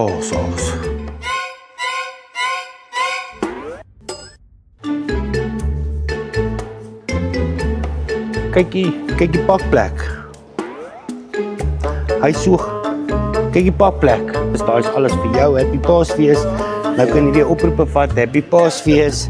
Paashaas. Kyk die pakplek. Hy soeg. Kyk die pakplek. Daar is alles vir jou. Happy Paasfees. Nou kan jy weer oproepe vat. Happy Paasfees.